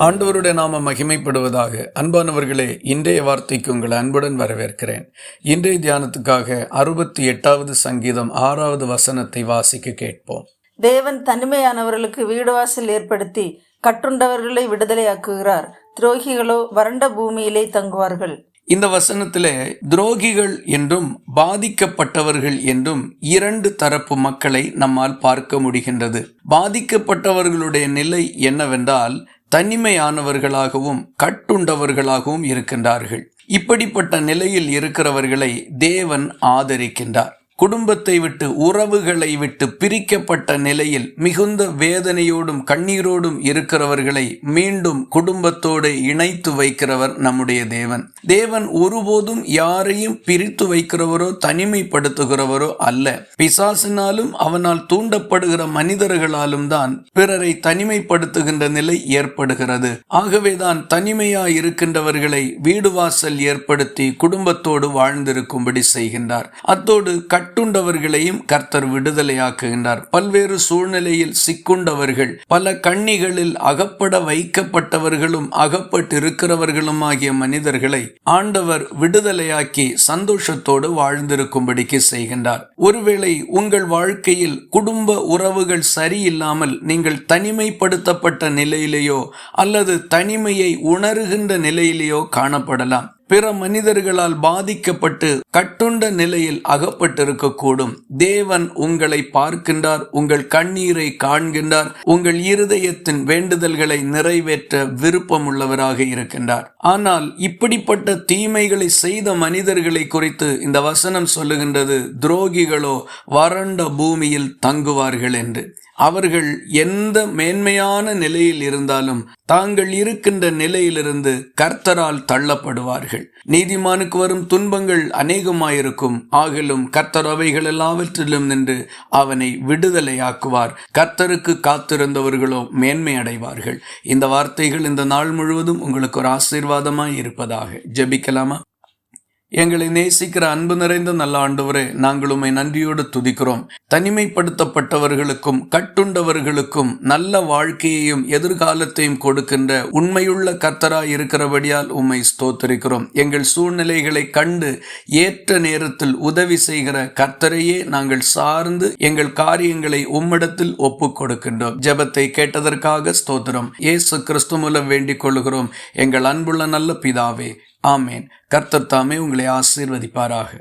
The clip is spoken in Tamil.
ஆண்டவருடைய நாம மகிமைப்படுவதாக. அன்பானவர்களே, இன்றைய வார்த்தைக்கு உங்களை அன்புடன் வரவேற்கிறேன். இன்றைய தியானத்துக்காக 68வது சங்கீதம் 6வது வசனத்தை வாசிக்க கேட்போம். தேவன் தனிமையானவர்களுக்கு வீடு வாசல் ஏற்படுத்தி கட்டுண்டவர்களை விடுதலையாக்குகிறார். துரோகிகளோ வறண்ட பூமியிலே தங்குவார்கள். இந்த வசனத்திலே துரோகிகள் என்றும் பாதிக்கப்பட்டவர்கள் என்றும் இரண்டு தரப்பு மக்களை நம்மால் பார்க்க முடிகின்றது. பாதிக்கப்பட்டவர்களுடைய நிலை என்னவென்றால் தனிமையானவர்களாகவும் கட்டுண்டவர்களாகவும் இருக்கின்றார்கள். இப்படிப்பட்ட நிலையில் இருக்கிறவர்களை தேவன் ஆதரிக்கின்றார். குடும்பத்தை விட்டு உறவுகளை விட்டு பிரிக்கப்பட்ட நிலையில் மிகுந்த வேதனையோடும் கண்ணீரோடும் இருக்கிறவர்களை மீண்டும் குடும்பத்தோடு இணைத்து வைக்கிறவர் நம்முடைய தேவன். தேவன் ஒருபோதும் யாரையும் பிரித்து வைக்கிறவரோ தனிமைப்படுத்துகிறவரோ அல்ல. பிசாசினாலும் அவனால் தூண்டப்படுகிற மனிதர்களாலும் தான் பிறரை தனிமைப்படுத்துகின்ற நிலை ஏற்படுகிறது. ஆகவேதான் தனிமையாய் இருக்கின்றவர்களை வீடு வாசல் ஏற்படுத்தி குடும்பத்தோடு வாழ்ந்திருக்கும்படி செய்கின்றார். அத்தோடு கட்டுண்டவர்களையும் கர்த்தர் விடுதலையாக்குகின்றார். பல்வேறு சூழ்நிலையில் சிக்குண்டவர்கள், பல கண்ணிகளில் அகப்பட வைக்கப்பட்டவர்களும் அகப்பட்டிருக்கிறவர்களும் ஆகிய மனிதர்களை ஆண்டவர் விடுதலையாக்கி சந்தோஷத்தோடு வாழ்ந்திருக்கும்படிக்கு செய்கின்றார். ஒருவேளை உங்கள் வாழ்க்கையில் குடும்ப உறவுகள் சரியில்லாமல் நீங்கள் தனிமைப்படுத்தப்பட்ட நிலையிலேயோ அல்லது தனிமையை உணர்கின்ற நிலையிலேயோ காணப்படலாம். பிற மனிதர்களால் பாதிக்கப்பட்டு கட்டுண்ட நிலையில் அகப்பட்டிருக்கக்கூடும். தேவன் உங்களை பார்க்கின்றார், உங்கள் கண்ணீரை காண்கின்றார், உங்கள் இருதயத்தின் வேண்டுதல்களை நிறைவேற்ற விருப்பம் உள்ளவராக இருக்கின்றார். ஆனால் இப்படிப்பட்ட தீமைகளை செய்த மனிதர்களை குறித்து இந்த வசனம் சொல்லுகின்றது, துரோகிகளோ வறண்ட பூமியில் தங்குவார்கள் என்று. அவர்கள் எந்த மேன்மையான நிலையில் இருந்தாலும் தாங்கள் இருக்கின்ற நிலையிலிருந்து கர்த்தரால் தள்ளப்படுவார்கள். நீதிமானுக்கு வரும் துன்பங்கள் அநேகமாயிருக்கும், ஆகிலும் கர்த்தர் அவைகள் எல்லாவற்றிலும் நின்று அவனை விடுதலையாக்குவார். கர்த்தருக்கு காத்திருந்தவர்களோ மேன்மை அடைவார்கள். இந்த வார்த்தைகள் இந்த நாள் முழுவதும் உங்களுக்கு ஒரு ஆசீர்வாதமாய் இருப்பதாக. ஜெபிக்கலாமா? எங்களை நேசிக்கிற அன்பு நிறைந்த நல்ல ஆண்டவரே, நாங்கள் உம்மை நன்றியோடு துதிக்கிறோம். தனிமைப்படுத்தப்பட்டவர்களுக்கும் கட்டுண்டவர்களுக்கும் நல்ல வாழ்க்கையையும் எதிர்காலத்தையும் கொடுக்கின்ற உண்மையுள்ள கர்த்தராய் இருக்கிறபடியால் உம்மை ஸ்தோத்திரிக்கிறோம். எங்கள் சூழ்நிலைகளை கண்டு ஏற்ற நேரத்தில் உதவி செய்கிற கர்த்தரையே நாங்கள் சார்ந்து எங்கள் காரியங்களை உம்மிடத்தில் ஒப்புக் கொடுக்கின்றோம். ஜெபத்தை கேட்டதற்காக ஸ்தோத்திரம். இயேசு கிறிஸ்து மூலம் வேண்டிக் கொள்கிறோம் எங்கள் அன்புள்ள நல்ல பிதாவே, ஆமேன். கர்த்தர் தாமே உங்களை ஆசீர்வதிப்பாராக.